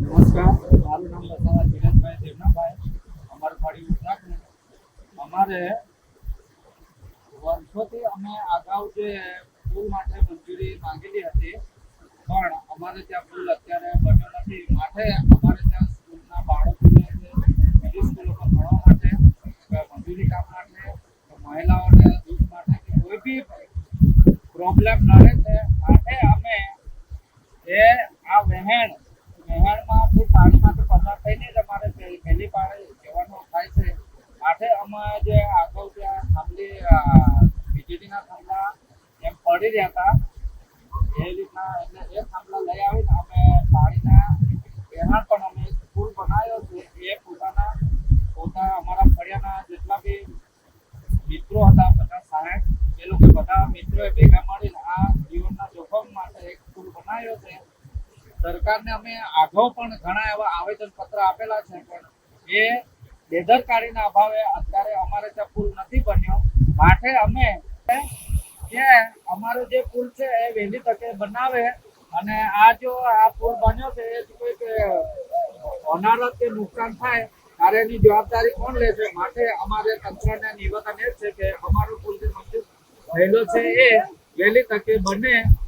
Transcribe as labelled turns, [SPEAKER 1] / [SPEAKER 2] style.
[SPEAKER 1] નમસ્કાર, મારું નામ વસાવા ધીરજભાઈ દેવનાભાઈ. અમારું ફળી ઉત્તરાખંડ. અમારે વર્ષોથી અમે અગાઉ જે પુલ માટે મંજૂરી માંગેલી હતી, પણ અમારે ત્યાં પુલ અત્યારે બન્યો નથી. માટે અમારે ત્યાં સ્કૂલના બાળકોને બીજી સ્કૂલોમાં ભણવા માટે મંજૂરી કામ માટે મહિલાઓને દૂધ માટે કે કોઈ બી પ્રોબ્લેમ નડે છે. માટે અમે આ વહેણમાંથી પાણીમાંથી પસાર થઈને જ અમારે પહેલી પાળે જવાનું થાય છે. માટે અમે જે આગળ ત્યાં થાંભલી વીજળીના થાંભલા એમ પડી રહ્યા હતા, એ રીતના એટલે એ થાંભલા લઈ આવીને અમે પાણીના વહેણ પણ અમે પુલ બનાવ્યો છે. એ પોતા અમારા ફળિયાના જેટલા બી મિત્રો હતા, 50-60, એ લોકો બધા મિત્રોએ ભેગા મળીને આ જીવનના જોખમ માટે એક પુલ બનાવ્યો છે. સરકારને અમે આગળ પણ ઘણા એવા આવેદન પત્ર આપેલા છે, પણ એ બેદરકારીના અભાવે અત્યારે અમારે ત્યાં પુલ નથી બન્યો. માટે અમે કે અમારો જે પુલ છે એ વહેલી તકે બનાવે, અને આ પુલ બન્યો છે એ કોઈક હોનારત કે નુકસાન થાય ત્યારે એની જવાબદારી કોણ લેશે? માટે અમારે તંત્રને નિવેદન એ છે કે અમારો પુલ જે મંજૂર થયેલો છે એ વહેલી તકે બને